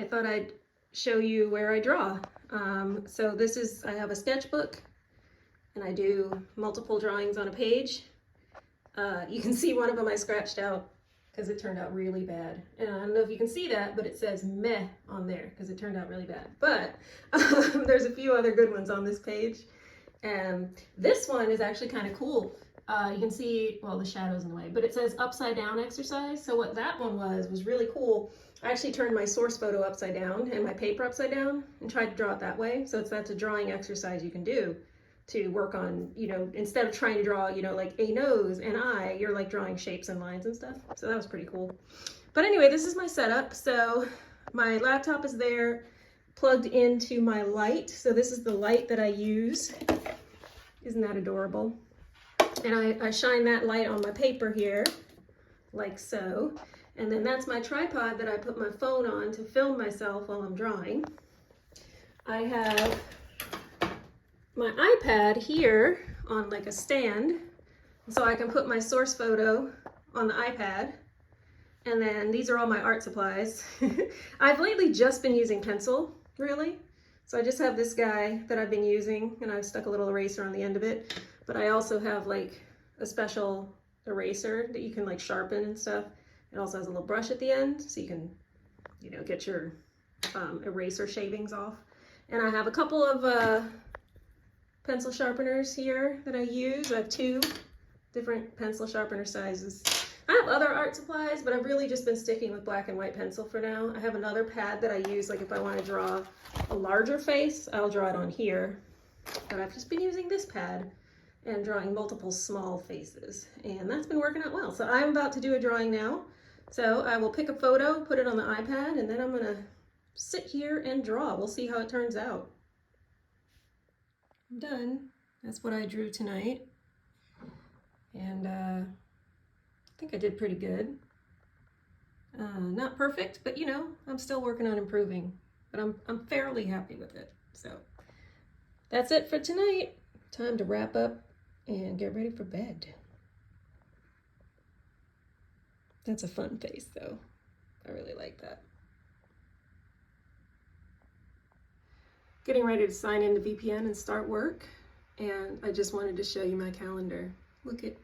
I thought I'd show you where I draw. So I have a sketchbook and I do multiple drawings on a page. You can see one of them I scratched out because it turned out really bad. And I don't know if you can see that, but it says meh on there because it turned out really bad. But there's a few other good ones on this page. And this one is actually kind of cool. You can see, well, the shadow's in the way, but it says upside down exercise. So what that one was really cool. I actually turned my source photo upside down and my paper upside down and tried to draw it that way. So that's a drawing exercise you can do to work on, you know, instead of trying to draw, you know, like a nose and eye, you're like drawing shapes and lines and stuff. So that was pretty cool. But anyway, this is my setup. So my laptop is there plugged into my light. So this is the light that I use. Isn't that adorable? And I shine that light on my paper here, like so. And then that's my tripod that I put my phone on to film myself while I'm drawing. I have my iPad here on like a stand, so I can put my source photo on the iPad. And then these are all my art supplies. I've lately just been using pencil, really. So I just have this guy that I've been using, and I've stuck a little eraser on the end of it. But I also have like a special eraser that you can like sharpen and stuff. It also has a little brush at the end, so you can, you know, get your eraser shavings off. And I have a couple of pencil sharpeners here that I use. I have 2 different pencil sharpener sizes. I have other art supplies, but I've really just been sticking with black and white pencil for now. I have another pad that I use, like if I want to draw a larger face, I'll draw it on here. But I've just been using this pad and drawing multiple small faces, and that's been working out well. So I'm about to do a drawing now. So I will pick a photo, put it on the iPad, and then I'm gonna sit here and draw. We'll see how it turns out. I'm done. That's what I drew tonight. And I think I did pretty good. Not perfect, but you know, I'm still working on improving, but I'm fairly happy with it. So that's it for tonight. Time to wrap up and get ready for bed. That's a fun face though. I really like that. Getting ready to sign into VPN and start work. And I just wanted to show you my calendar. Look at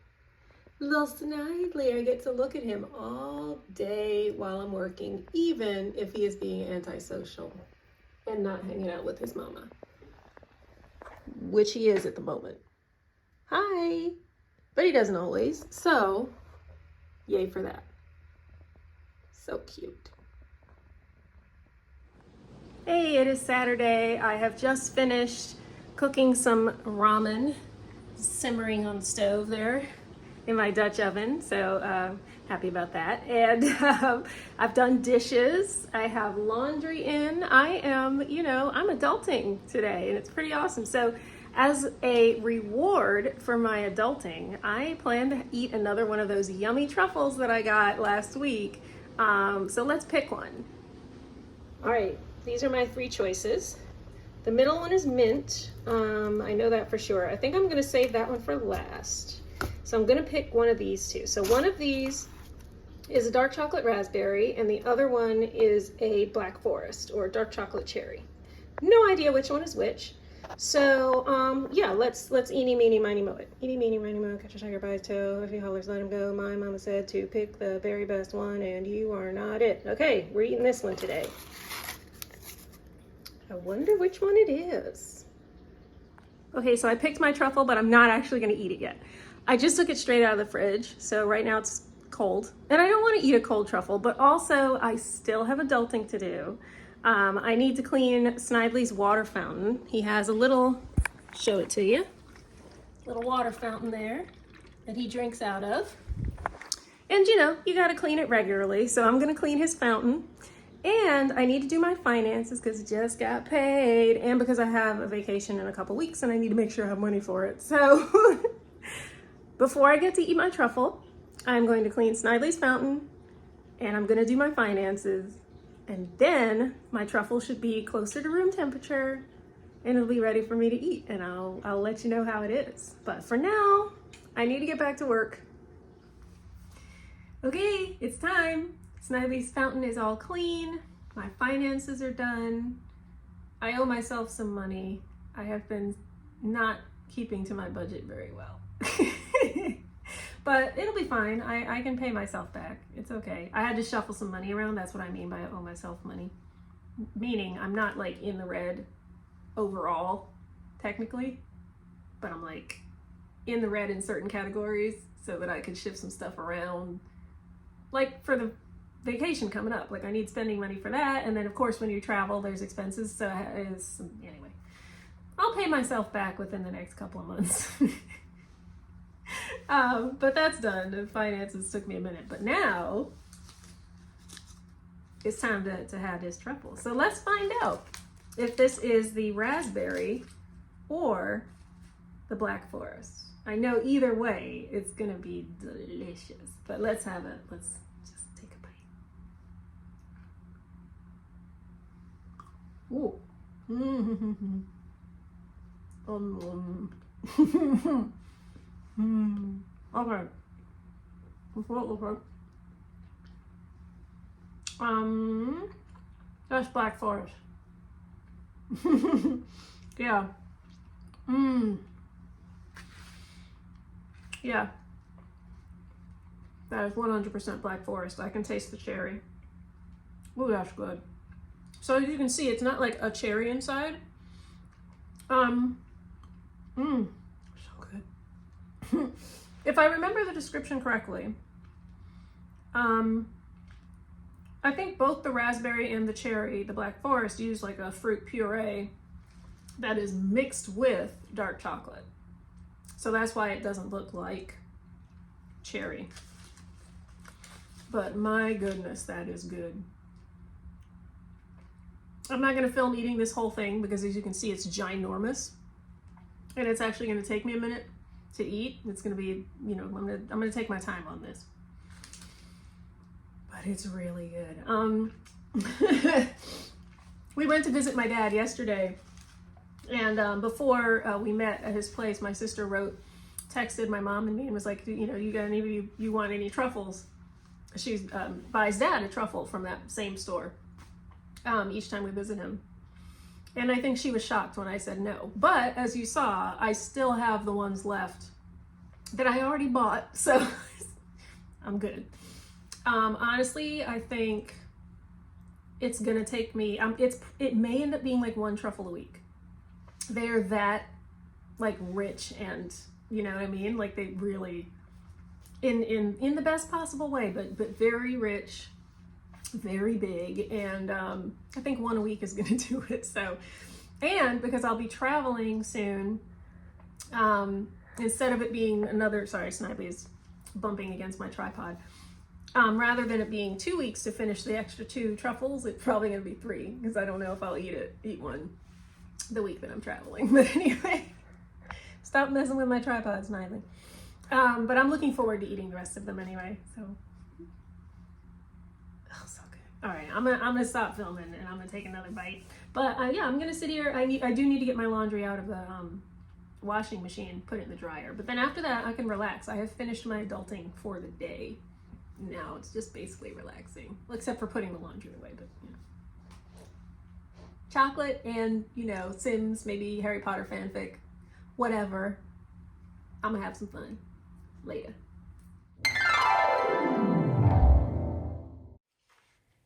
little Snidely. I get to look at him all day while I'm working, even if he is being antisocial and not hanging out with his mama, which he is at the moment. Hi, but he doesn't always. So yay for that. So cute. Hey, it is Saturday. I have just finished cooking some ramen, simmering on the stove there in my Dutch oven. So happy about that. And I've done dishes. I have laundry in. I am, you know, I'm adulting today, and it's pretty awesome. So as a reward for my adulting, I plan to eat another one of those yummy truffles that I got last week. So let's pick one. All right, these are my 3 choices. The middle one is mint. I know that for sure. I think I'm gonna save that one for last. So I'm gonna pick one of these 2. So one of these is a dark chocolate raspberry, and the other one is a black forest or dark chocolate cherry. No idea which one is which. So yeah, let's eeny, meeny, miny, moe it. Eeny, meeny, miny, moe, catch a tiger by his toe. If he hollers, let him go. My mama said to pick the very best one, and you are not it. Okay, we're eating this one today. I wonder which one it is. Okay, so I picked my truffle, but I'm not actually gonna eat it yet. I just took it straight out of the fridge, so right now it's cold. And I don't wanna eat a cold truffle, but also I still have adulting to do. I need to clean Snidely's water fountain. He has a little, show it to you, little water fountain there that he drinks out of. And you know, you gotta clean it regularly, so I'm gonna clean his fountain. And I need to do my finances because I just got paid, and because I have a vacation in a couple weeks and I need to make sure I have money for it. So before I get to eat my truffle, I'm going to clean Snidely's fountain, and I'm gonna do my finances, and then my truffle should be closer to room temperature and it'll be ready for me to eat, and I'll let you know how it is. But for now, I need to get back to work. Okay, it's time. Snidely's fountain is all clean. My finances are done. I owe myself some money. I have been not keeping to my budget very well. But it'll be fine. I can pay myself back. It's okay. I had to shuffle some money around. That's what I mean by I owe myself money. Meaning I'm not like in the red overall, technically, but I'm like in the red in certain categories so that I could shift some stuff around. Like for the vacation coming up, like I need spending money for that. And then of course when you travel, there's expenses. So anyway, I'll pay myself back within the next couple of months. But that's done. The finances took me a minute, but now it's time to have this truffle. So let's find out if this is the raspberry or the Black Forest. I know either way it's gonna be delicious, but let's have it. Let's just take a bite. Ooh. Okay. That's what it looks like. That's Black Forest. Yeah. Yeah. That is 100% Black Forest. I can taste the cherry. Ooh, that's good. So as you can see, it's not like a cherry inside. So good. If I remember the description correctly, I think both the raspberry and the cherry, the Black Forest, use like a fruit puree that is mixed with dark chocolate. So that's why it doesn't look like cherry. But my goodness, that is good. I'm not gonna film eating this whole thing because as you can see, it's ginormous. And it's actually gonna take me a minute to eat. It's gonna be, you know, I'm gonna take my time on this. But it's really good. We went to visit my dad yesterday, and before we met at his place, my sister texted my mom and me and was like, you know, you want any truffles? She buys dad a truffle from that same store each time we visit him. And I think she was shocked when I said no. But as you saw, I still have the ones left that I already bought, so I'm good. Honestly, I think it's gonna take me, it may end up being like one truffle a week. They're that like rich and, you know what I mean? Like they really, in the best possible way, but very rich, very big. And I think one a week is gonna do it. So, and because I'll be traveling soon, instead of it being another, sorry, Snively is bumping against my tripod. Rather than it being 2 weeks to finish the extra 2 truffles, it's probably gonna be 3 because I don't know if I'll eat one the week that I'm traveling. But anyway, stop messing with my tripods, Snively. But I'm looking forward to eating the rest of them anyway. So, oh, so good. All right, I'm gonna stop filming and I'm gonna take another bite. But yeah, I'm gonna sit here. I do need to get my laundry out of the washing machine, put it in the dryer. But then after that, I can relax. I have finished my adulting for the day. Now it's just basically relaxing, well, except for putting the laundry away, but you know. Chocolate and, you know, Sims, maybe Harry Potter fanfic, whatever. I'm gonna have some fun later.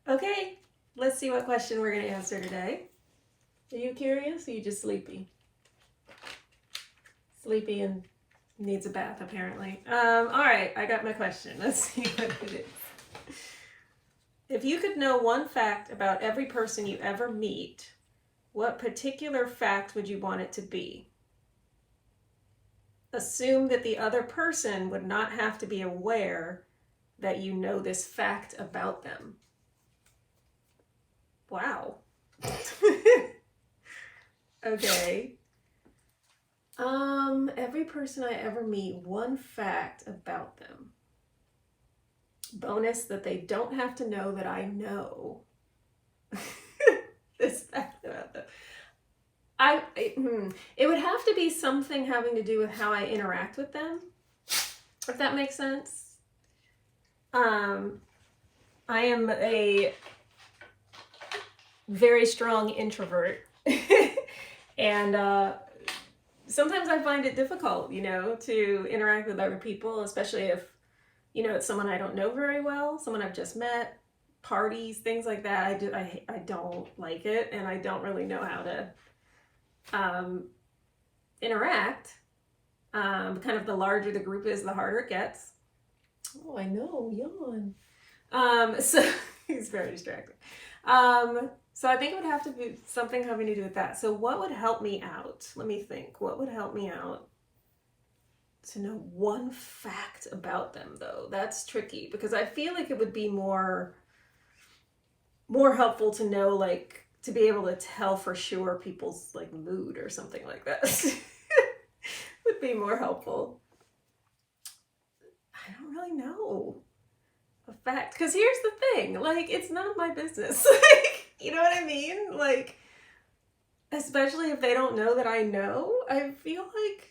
Okay, let's see what question we're gonna answer today. Are you curious or are you just sleepy? Sleepy and needs a bath, apparently. All right, I got my question. Let's see what it is. If you could know one fact about every person you ever meet, what particular fact would you want it to be? Assume that the other person would not have to be aware that you know this fact about them. Wow. Okay. Every person I ever meet, one fact about them. Bonus that they don't have to know that I know this fact about them. It would have to be something having to do with how I interact with them, if that makes sense. I am very strong introvert. And sometimes I find it difficult, to interact with other people, especially if, it's someone I don't know very well, someone I've just met, parties, things like that. I don't like it, and I don't really know how to interact. Kind of the larger the group is, the harder it gets. Oh, I know, yawn. So he's very distracting. So I think it would have to be something having to do with that. So what would help me out? Let me think. What would help me out? To know one fact about them, though. That's tricky, because I feel like it would be more helpful to know, like, to be able to tell for sure people's, like, mood or something like that. Would be more helpful. I don't really know a fact, because here's the thing, like, it's none of my business. Like, you know what I mean? Like, especially if they don't know that I know, I feel like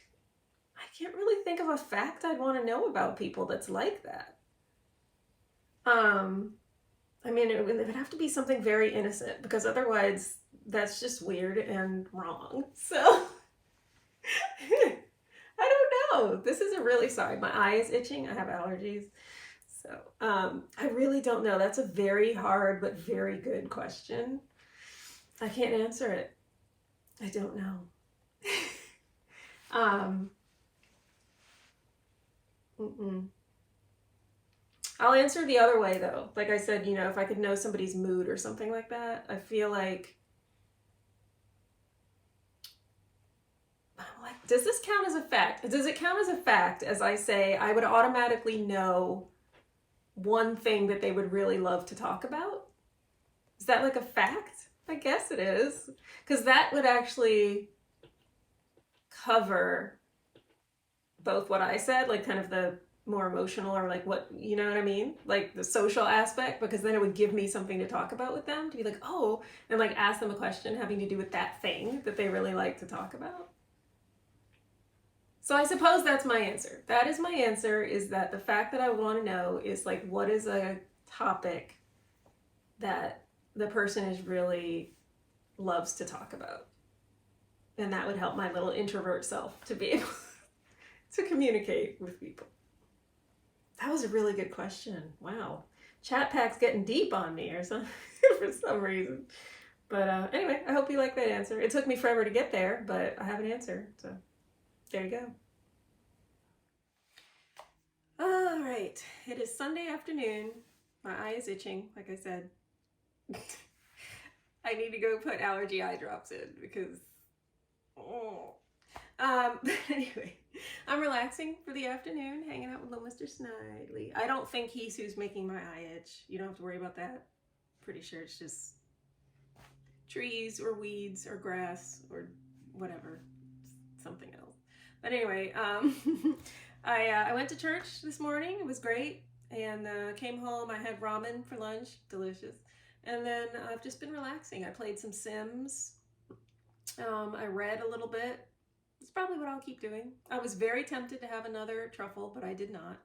I can't really think of a fact I'd want to know about people that's like that. I mean, it would have to be something very innocent, because otherwise that's just weird and wrong. So I don't know. This isn't really, sorry, my eye is itching. I have allergies. So I really don't know. That's a very hard but very good question. I can't answer it. I don't know. I'll answer the other way, though. Like I said, if I could know somebody's mood or something like that, I feel like, does this count as a fact? Does it count as a fact, as I say, I would automatically know one thing that they would really love to talk about? Is that like a fact? I guess it is. Because that would actually cover both what I said, like kind of the more emotional, or like what, you know what I mean? Like the social aspect, because then it would give me something to talk about with them, to be like, oh, and like ask them a question having to do with that thing that they really like to talk about. So I suppose that's my answer. That is my answer, is that the fact that I would want to know is, like, what is a topic that the person is really loves to talk about? And that would help my little introvert self to be able to communicate with people. That was a really good question. Wow. Chat Pack's getting deep on me or something for some reason. But anyway, I hope you like that answer. It took me forever to get there, but I have an answer. So there you go. All right. It is Sunday afternoon. My eye is itching, like I said. I need to go put allergy eye drops in, because but anyway, I'm relaxing for the afternoon, hanging out with little Mr. Snidely. I don't think he's who's making my eye itch. You don't have to worry about that. Pretty sure it's just trees or weeds or grass or whatever, something else. But anyway, I went to church this morning. It was great. And came home. I had ramen for lunch. Delicious. And then I've just been relaxing. I played some Sims. I read a little bit. It's probably what I'll keep doing. I was very tempted to have another truffle, but I did not.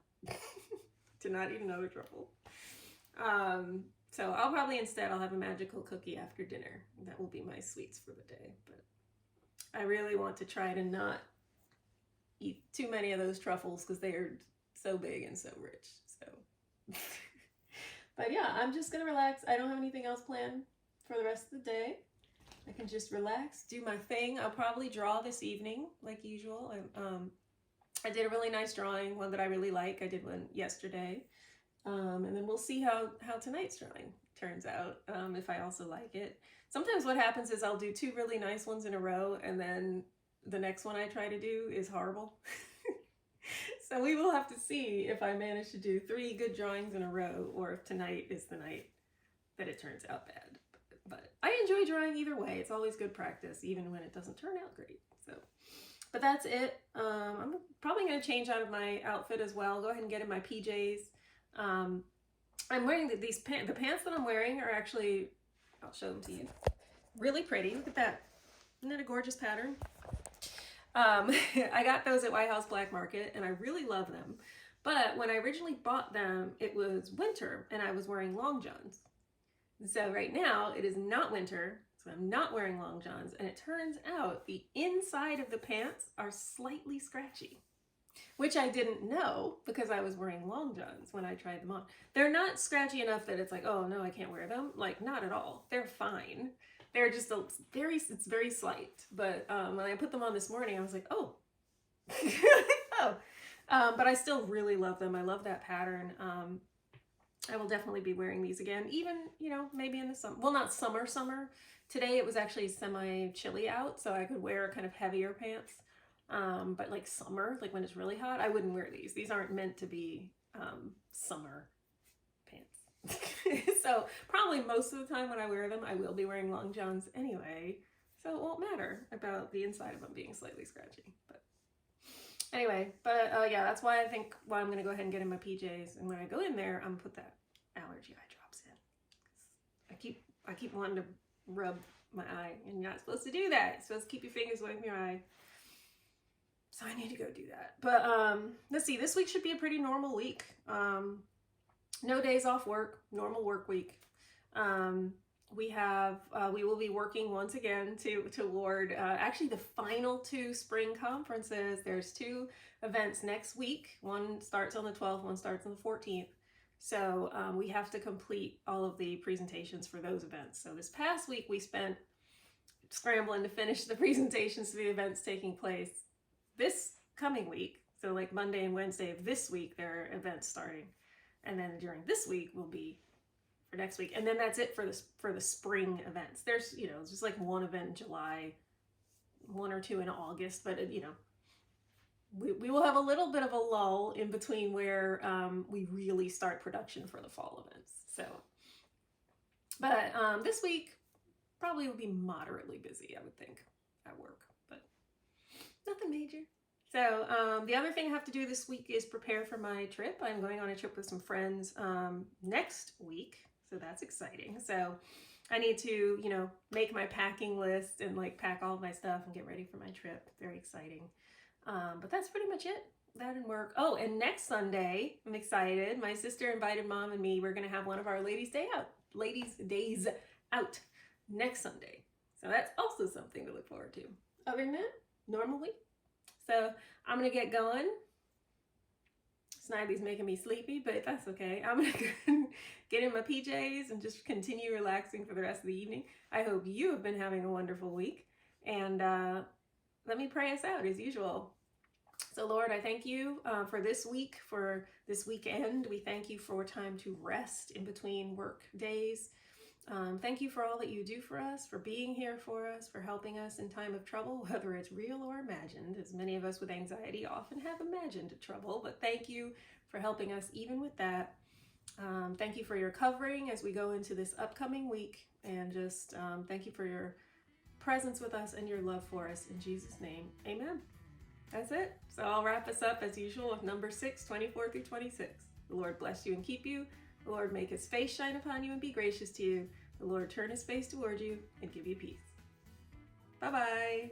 Did not eat another truffle. So I'll probably instead, I'll have a magical cookie after dinner. That will be my sweets for the day. But I really want to try to not eat too many of those truffles, because they are so big and so rich. So, but yeah, I'm just gonna relax. I don't have anything else planned for the rest of the day. I can just relax, do my thing. I'll probably draw this evening, like usual. I did a really nice drawing, one that I really like. I did one yesterday. And then we'll see how tonight's drawing turns out, if I also like it. Sometimes what happens is I'll do two really nice ones in a row, and then the next one I try to do is horrible. So we will have to see if I manage to do 3 good drawings in a row, or if tonight is the night that it turns out bad. But I enjoy drawing either way. It's always good practice, even when it doesn't turn out great. So, but that's it. I'm probably going to change out of my outfit as well. Go ahead and get in my PJs. I'm wearing these pants. The pants that I'm wearing are actually, I'll show them to you. Really pretty. Look at that. Isn't that a gorgeous pattern? I got those at White House Black Market, and I really love them. But when I originally bought them, it was winter, and I was wearing long johns. So right now it is not winter, so I'm not wearing long johns, and it turns out the inside of the pants are slightly scratchy, which I didn't know because I was wearing long johns when I tried them on. They're not scratchy enough that it's like, oh no, I can't wear them. Like, not at all. They're fine. They're just it's very slight. But when I put them on this morning, I was like, oh, oh. But I still really love them. I love that pattern. I will definitely be wearing these again, even, you know, maybe in the summer. Well, not summer. Today it was actually semi-chilly out, so I could wear kind of heavier pants. But like summer, like when it's really hot, I wouldn't wear these. These aren't meant to be summer pants. So probably most of the time when I wear them, I will be wearing long johns anyway. So it won't matter about the inside of them being slightly scratchy. But anyway, yeah, that's why I think I'm going to go ahead and get in my PJs. And when I go in there, I'm going to put that allergy eye drops in. I keep wanting to rub my eye, and you're not supposed to do that. You're supposed to keep your fingers away from your eye. So I need to go do that. But let's see, this week should be a pretty normal week. No days off work, normal work week. We will be working once again toward actually the final 2 spring conferences. There's 2 events next week. One starts on the 12th, one starts on the 14th. So we have to complete all of the presentations for those events. So this past week we spent scrambling to finish the presentations to the events taking place this coming week. So like Monday and Wednesday of this week, there are events starting. And then during this week will be for next week. And then that's it for the spring events. There's, you know, just like one event in July, 1 or 2 in August, but you know, we will have a little bit of a lull in between where we really start production for the fall events. So, but this week probably will be moderately busy, I would think, at work, but nothing major. So the other thing I have to do this week is prepare for my trip. I'm going on a trip with some friends next week, so that's exciting. So I need to, you know, make my packing list and like pack all of my stuff and get ready for my trip. Very exciting. But that's pretty much it. That and work. Oh, and next Sunday, I'm excited. My sister invited Mom and me. We're going to have one of our ladies' days out next Sunday. So that's also something to look forward to. Other than that, normal week. So I'm going to get going. Snively's making me sleepy, but that's okay. I'm going to get in my PJs and just continue relaxing for the rest of the evening. I hope you have been having a wonderful week. And let me pray us out as usual. So Lord, I thank you for this week, for this weekend. We thank you for time to rest in between work days. Thank you for all that you do for us, for being here for us, for helping us in time of trouble, whether it's real or imagined, as many of us with anxiety often have imagined trouble, but thank you for helping us even with that. Thank you for your covering as we go into this upcoming week, and just thank you for your presence with us and your love for us. In Jesus' name, amen. That's it. So I'll wrap us up as usual with number 6, 24 through 26. The Lord bless you and keep you. The Lord make his face shine upon you and be gracious to you. The Lord turn his face toward you and give you peace. Bye-bye.